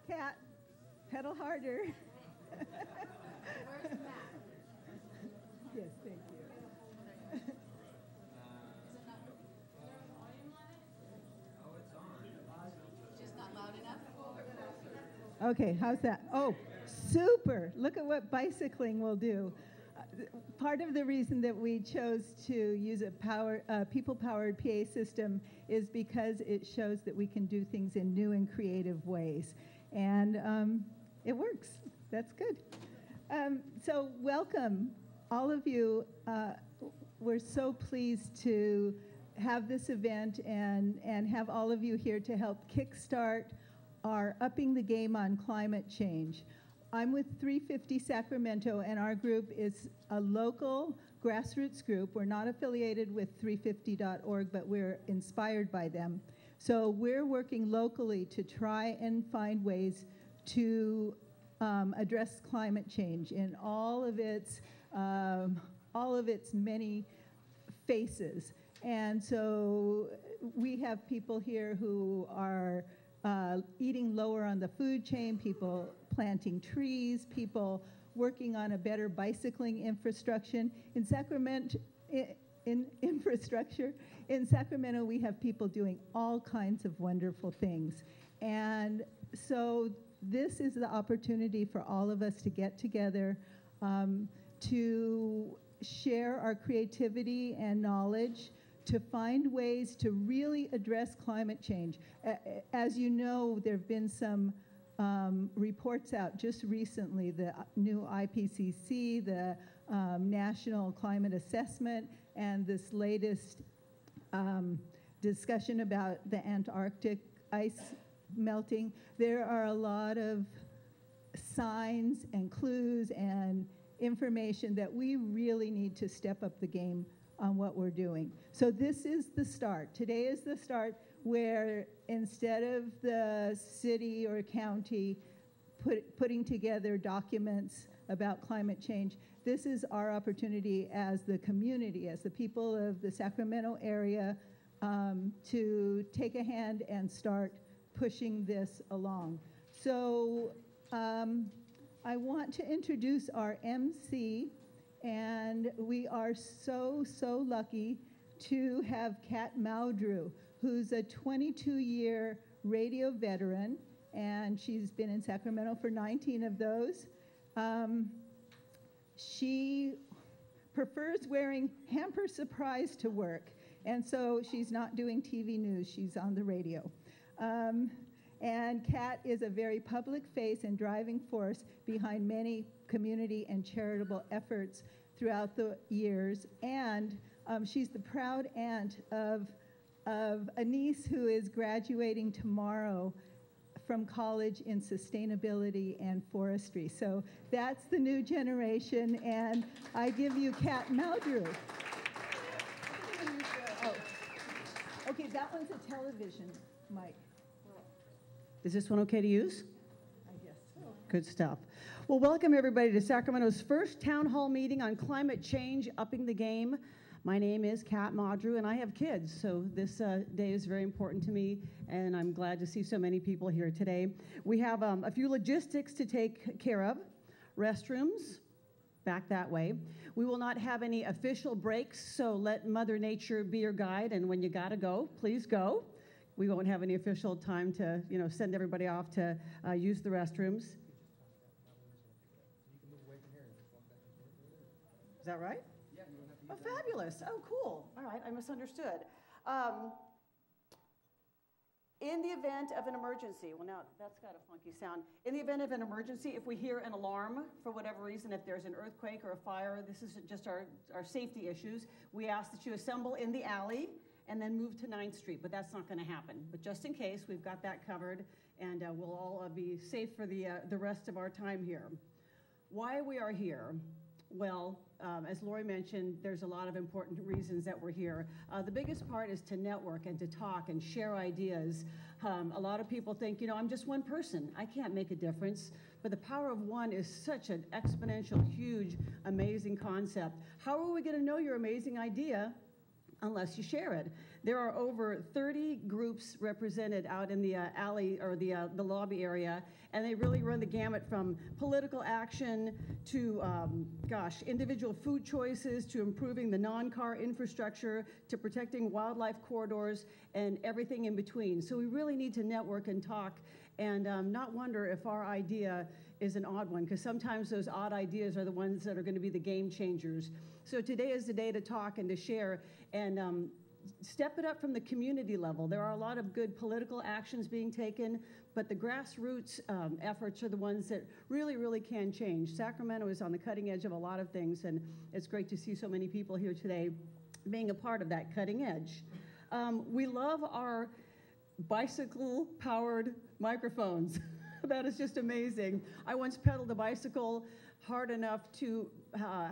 Cat, pedal harder. Where's the map? Yes, thank you. Just not loud enough? Okay, how's that? Oh, super. Look at what bicycling will do. Part of the reason that we chose to use a people-powered PA system is because it shows that we can do things in new and creative ways. And it works. That's good. So welcome, all of you. We're so pleased to have this event and have all of you here to help kickstart our Upping the Game on Climate Change. I'm with 350 Sacramento, and our group is a local grassroots group. We're not affiliated with 350.org, but we're inspired by them. So we're working locally to try and find ways to address climate change in all of its many faces. And so we have people here who are eating lower on the food chain, people planting trees, people working on a better bicycling infrastructure. In Sacramento, we have people doing all kinds of wonderful things. And so this is the opportunity for all of us to get together, to share our creativity and knowledge, to find ways to really address climate change. As you know, there have been some reports out just recently, the new IPCC, the National Climate Assessment, and this latest discussion about the Antarctic ice melting. There are a lot of signs and clues and information that we really need to step up the game on what we're doing. So this is the start. Today is the start where instead of the city or county putting together documents about climate change, this is our opportunity as the community, as the people of the Sacramento area, to take a hand and start pushing this along. So I want to introduce our MC, and we are so lucky to have Kat Maudrew, who's a 22-year radio veteran, and she's been in Sacramento for 19 of those. She prefers wearing hamper surprise to work, and so she's not doing TV news, she's on the radio. And Kat is a very public face and driving force behind many community and charitable efforts throughout the years. And she's the proud aunt of a niece who is graduating tomorrow from college in sustainability and forestry. So that's the new generation, and I give you Kat Maudrew. Oh, okay, that one's a television mic. Is this one okay to use? I guess so. Good stuff. Well, welcome everybody to Sacramento's first town hall meeting on climate change, upping the game. My name is Kat Maudrew, and I have kids, so this day is very important to me, and I'm glad to see so many people here today. We have a few logistics to take care of. Restrooms, back that way. We will not have any official breaks, so let Mother Nature be your guide, and when you gotta go, please go. We won't have any official time to, send everybody off to use the restrooms. Is that right? Yeah. Oh, fabulous. Oh, cool. All right, I misunderstood. In the event of an emergency, well, now that's got a funky sound. In the event of an emergency, if we hear an alarm for whatever reason, if there's an earthquake or a fire, this is just our safety issues, we ask that you assemble in the alley and then move to 9th Street, but that's not going to happen. But just in case, we've got that covered, and we'll all be safe for the rest of our time here. Why we are here? Well, as Lori mentioned, there's a lot of important reasons that we're here. The biggest part is to network and to talk and share ideas. A lot of people think, I'm just one person. I can't make a difference. But the power of one is such an exponential, huge, amazing concept. How are we going to know your amazing idea unless you share it? There are over 30 groups represented out in the alley or the lobby area, and they really run the gamut from political action to, individual food choices, to improving the non-car infrastructure, to protecting wildlife corridors, and everything in between. So we really need to network and talk and not wonder if our idea is an odd one, because sometimes those odd ideas are the ones that are going to be the game changers. So today is the day to talk and to share and step it up from the community level. There are a lot of good political actions being taken, but the grassroots efforts are the ones that really, really can change. Sacramento is on the cutting edge of a lot of things, and it's great to see so many people here today being a part of that cutting edge. We love our bicycle-powered microphones. That is just amazing. I once pedaled a bicycle hard enough to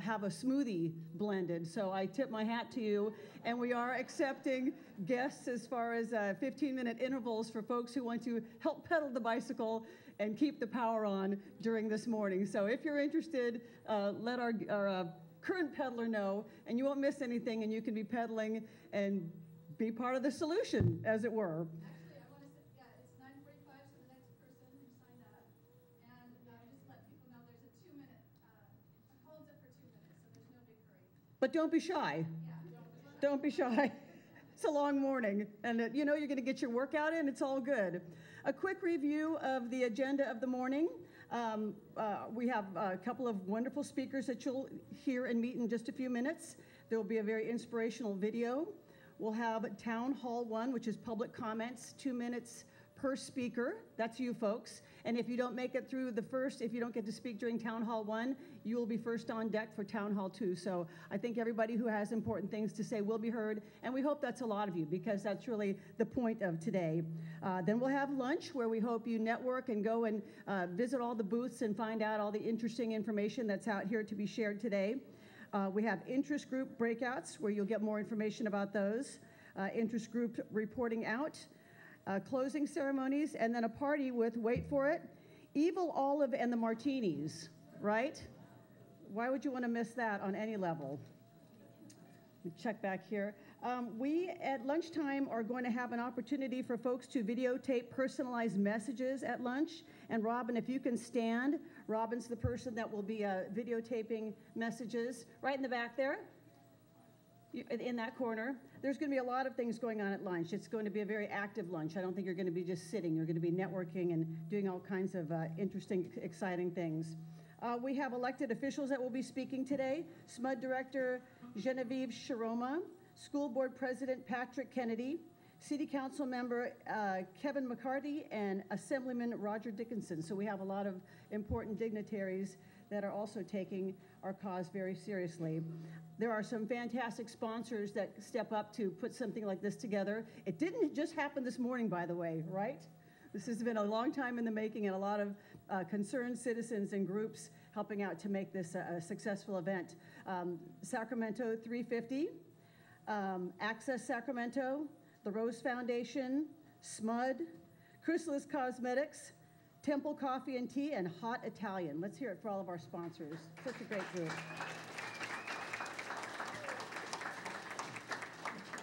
have a smoothie blended, so I tip my hat to you, and we are accepting guests as far as 15-minute intervals for folks who want to help pedal the bicycle and keep the power on during this morning. So if you're interested, let our current peddler know, and you won't miss anything, and you can be pedaling and be part of the solution, as it were. Actually, I want to say, yeah, it's 9:45, so the next person who signed up. And just let people know there's a 2-minute, holds it for 2 minutes, so there's no big hurry. But don't be shy. Yeah, Don't be shy. It's a long morning, and you know you're going to get your workout in. It's all good. A quick review of the agenda of the morning. We have a couple of wonderful speakers that you'll hear and meet in just a few minutes. There will be a very inspirational video. We'll have Town Hall 1, which is public comments, 2 minutes per speaker. That's you folks. And if you don't make it through if you don't get to speak during Town Hall 1, you will be first on deck for Town Hall 2. So I think everybody who has important things to say will be heard, and we hope that's a lot of you, because that's really the point of today. Then we'll have lunch, where we hope you network and go and visit all the booths and find out all the interesting information that's out here to be shared today. We have interest group breakouts, where you'll get more information about those. Interest group reporting out. Closing ceremonies, and then a party with, wait for it, Evil Olive and the Martinis, right? Why would you want to miss that on any level? Let me check back here. We, at lunchtime, are going to have an opportunity for folks to videotape personalized messages at lunch. And Robin, if you can stand, Robin's the person that will be videotaping messages right in the back there. In that corner. There's going to be a lot of things going on at lunch. It's going to be a very active lunch. I don't think you're going to be just sitting. You're going to be networking and doing all kinds of interesting, exciting things. We have elected officials that will be speaking today. SMUD Director Genevieve Sharoma, School Board President Patrick Kennedy, City Council Member Kevin McCarty, and Assemblyman Roger Dickinson. So we have a lot of important dignitaries that are also taking our cause very seriously. There are some fantastic sponsors that step up to put something like this together. It didn't just happen this morning, by the way, right? This has been a long time in the making, and a lot of concerned citizens and groups helping out to make this a successful event. Sacramento 350, Access Sacramento, the Rose Foundation, SMUD, Chrysalis Cosmetics, Temple Coffee and Tea, and Hot Italian. Let's hear it for all of our sponsors. Such a great group.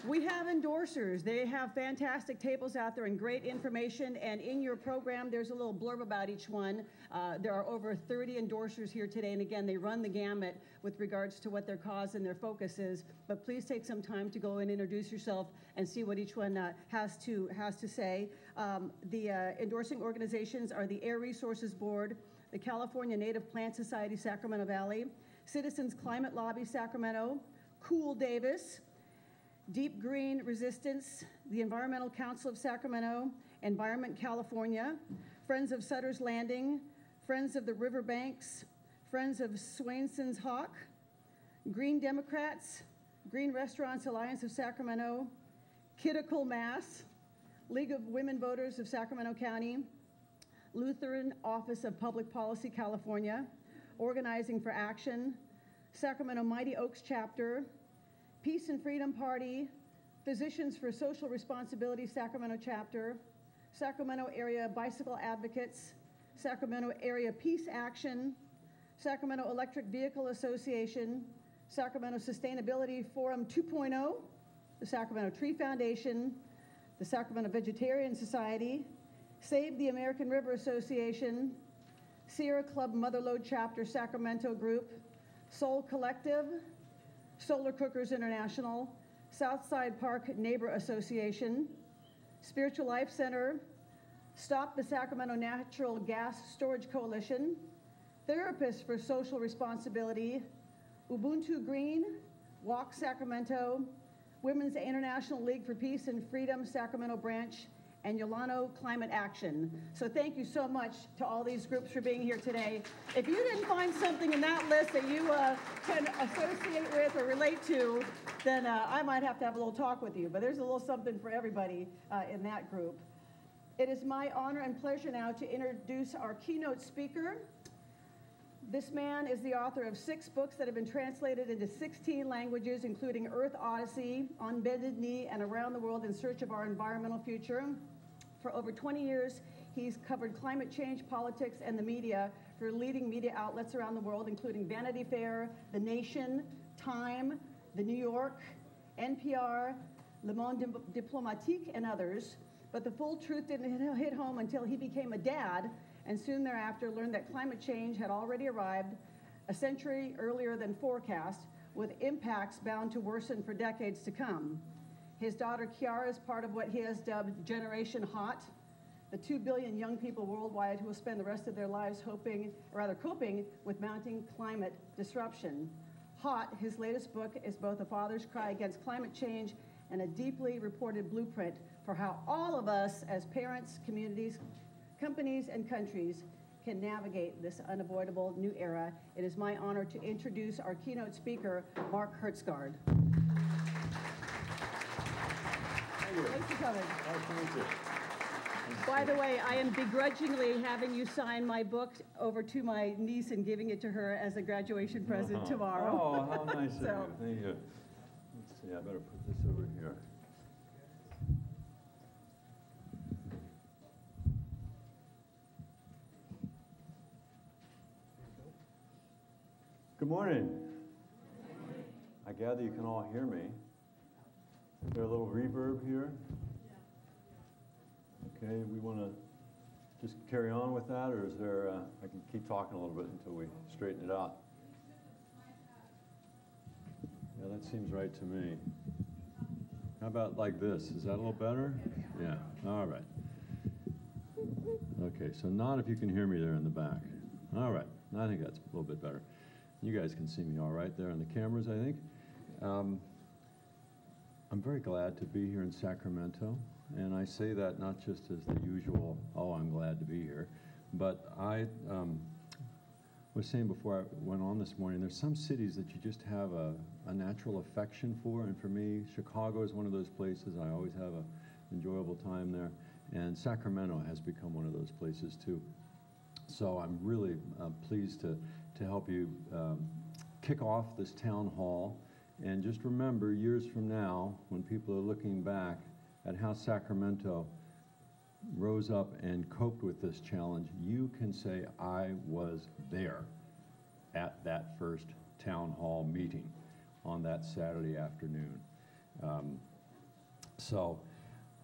We have endorsers. They have fantastic tables out there and great information, and in your program there's a little blurb about each one. There are over 30 endorsers here today, and again, they run the gamut with regards to what their cause and their focus is, but please take some time to go and introduce yourself and see what each one has to say. The endorsing organizations are the Air Resources Board, the California Native Plant Society Sacramento Valley, Citizens Climate Lobby Sacramento, Cool Davis, Deep Green Resistance, the Environmental Council of Sacramento, Environment California, Friends of Sutter's Landing, Friends of the Riverbanks, Friends of Swainson's Hawk, Green Democrats, Green Restaurants Alliance of Sacramento, Kiddical Mass, League of Women Voters of Sacramento County, Lutheran Office of Public Policy California, Organizing for Action, Sacramento Mighty Oaks Chapter, Peace and Freedom Party, Physicians for Social Responsibility Sacramento Chapter, Sacramento Area Bicycle Advocates, Sacramento Area Peace Action, Sacramento Electric Vehicle Association, Sacramento Sustainability Forum 2.0, the Sacramento Tree Foundation, the Sacramento Vegetarian Society, Save the American River Association, Sierra Club Motherlode Chapter Sacramento Group, Soul Collective, Solar Cookers International, Southside Park Neighbor Association, Spiritual Life Center, Stop the Sacramento Natural Gas Storage Coalition, Therapists for Social Responsibility, Ubuntu Green, Walk Sacramento, Women's International League for Peace and Freedom Sacramento Branch, and Yolano Climate Action. So thank you so much to all these groups for being here today. If you didn't find something in that list that you can associate with or relate to, then I might have to have a little talk with you, but there's a little something for everybody in that group. It is my honor and pleasure now to introduce our keynote speaker. This man is the author of 6 books that have been translated into 16 languages, including Earth Odyssey, On Bended Knee, and Around the World in Search of Our Environmental Future. For over 20 years, he's covered climate change, politics, and the media for leading media outlets around the world, including Vanity Fair, The Nation, Time, The New York, NPR, Le Monde Diplomatique, and others. But the full truth didn't hit home until he became a dad, and soon thereafter learned that climate change had already arrived a century earlier than forecast, with impacts bound to worsen for decades to come. His daughter Kiara is part of what he has dubbed Generation Hot, the 2 billion young people worldwide who will spend the rest of their lives coping with mounting climate disruption. Hot, his latest book, is both a father's cry against climate change and a deeply reported blueprint for how all of us as parents, communities, companies, and countries can navigate this unavoidable new era. It is my honor to introduce our keynote speaker, Mark Hertsgaard. Thanks for coming. Thank you. By the way, I am begrudgingly having you sign my book over to my niece and giving it to her as a graduation present tomorrow. Oh, how nice of you. Thank you. Let's see, I better put this over here. Good morning. I gather you can all hear me. Is there a little reverb here? Okay, we want to just carry on with that, or is there, I can keep talking a little bit until we straighten it out. Yeah, that seems right to me. How about like this? Is that a little better? Yeah, all right. Okay, so not if you can hear me there in the back. All right, I think that's a little bit better. You guys can see me all right there on the cameras, I think. I'm very glad to be here in Sacramento, and I say that not just as the usual, oh, I'm glad to be here, but I was saying before I went on this morning, there's some cities that you just have a natural affection for, and for me, Chicago is one of those places. I always have an enjoyable time there, and Sacramento has become one of those places too. So I'm really pleased to help you kick off this town hall. And just remember, years from now, when people are looking back at how Sacramento rose up and coped with this challenge, you can say, I was there at that first town hall meeting on that Saturday afternoon. So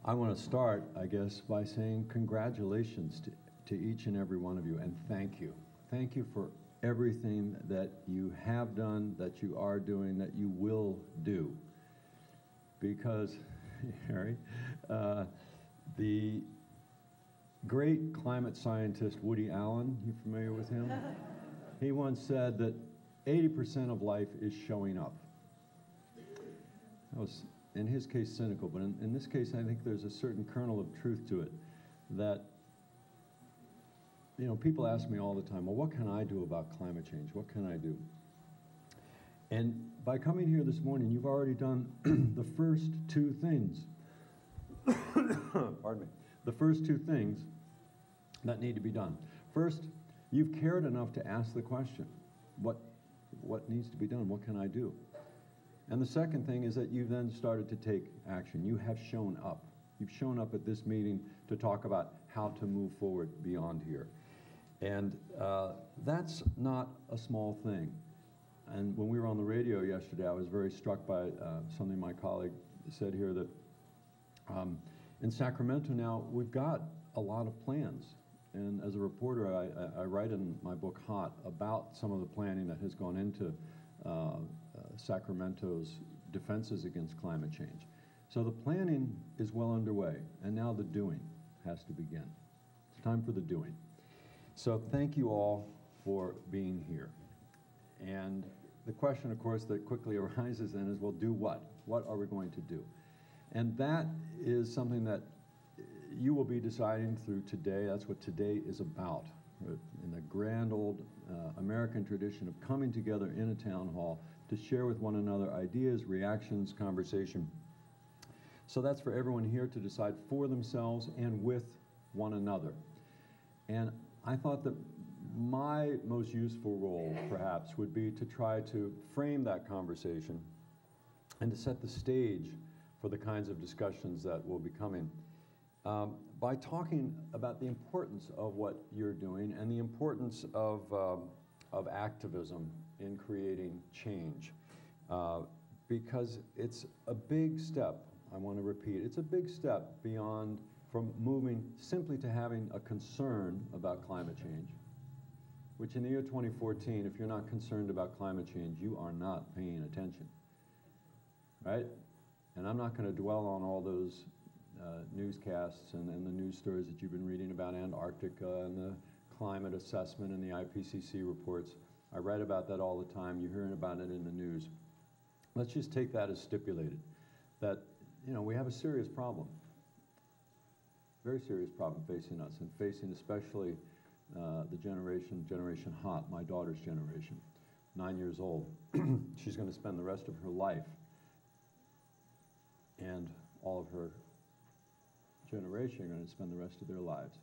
I want to start, I guess, by saying congratulations to each and every one of you, and thank you. Thank you for everything that you have done, that you are doing, that you will do. Because, Harry, the great climate scientist Woody Allen, you familiar with him? He once said that 80% of life is showing up. That was, in his case, cynical, but in this case, I think there's a certain kernel of truth to it, that you know, people ask me all the time, well, what can I do about climate change? What can I do? And by coming here this morning, you've already done the first 2 things. Pardon me. The first 2 things that need to be done. First, you've cared enough to ask the question, what needs to be done? What can I do? And the second thing is that you've then started to take action. You have shown up. You've shown up at this meeting to talk about how to move forward beyond here. And that's not a small thing. And when we were on the radio yesterday, I was very struck by something my colleague said here, that in Sacramento now, we've got a lot of plans. And as a reporter, I write in my book, Hot, about some of the planning that has gone into Sacramento's defenses against climate change. So the planning is well underway, and now the doing has to begin. It's time for the doing. So thank you all for being here. And the question, of course, that quickly arises then is, well, do what? What are we going to do? And that is something that you will be deciding through today. That's what today is about. In the grand old American tradition of coming together in a town hall to share with one another ideas, reactions, conversation. So that's for everyone here to decide for themselves and with one another. And I thought that my most useful role, perhaps, would be to try to frame that conversation and to set the stage for the kinds of discussions that will be coming by talking about the importance of what you're doing and the importance of activism in creating change. Because it's a big step, I want to repeat, it's a big step beyond from moving simply to having a concern about climate change, which in the year 2014, if you're not concerned about climate change, you are not paying attention, right? And I'm not going to dwell on all those newscasts and the news stories that you've been reading about Antarctica and the climate assessment and the IPCC reports. I write about that all the time. You're hearing about it in the news. Let's just take that as stipulated, that, you know, we have a serious problem, very serious problem facing us, and facing especially the generation hot, my daughter's generation, 9 years old. She's going to spend the rest of her life and all of her generation are going to spend the rest of their lives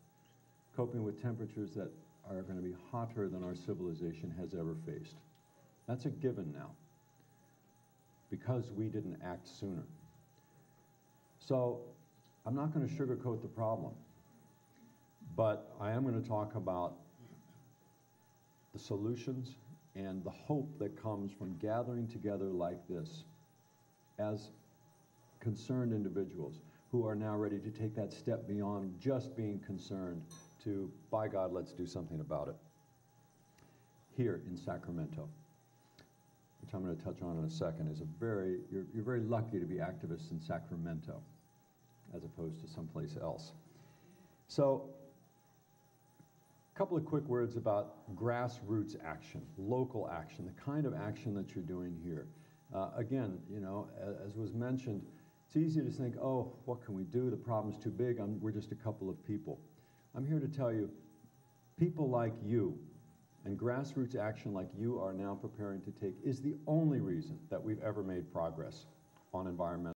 coping with temperatures that are going to be hotter than our civilization has ever faced. That's a given now, because we didn't act sooner. So I'm not going to sugarcoat the problem, but I am going to talk about the solutions and the hope that comes from gathering together like this as concerned individuals who are now ready to take that step beyond just being concerned to, by God, let's do something about it. Here in Sacramento, which I'm going to touch on in a second, is you're very lucky to be activists in Sacramento as opposed to someplace else. So, a couple of quick words about grassroots action, local action, the kind of action that you're doing here. Again, you know, as was mentioned, it's easy to think, oh, what can we do? The problem's too big. We're just a couple of people. I'm here to tell you, people like you and grassroots action like you are now preparing to take is the only reason that we've ever made progress on environmental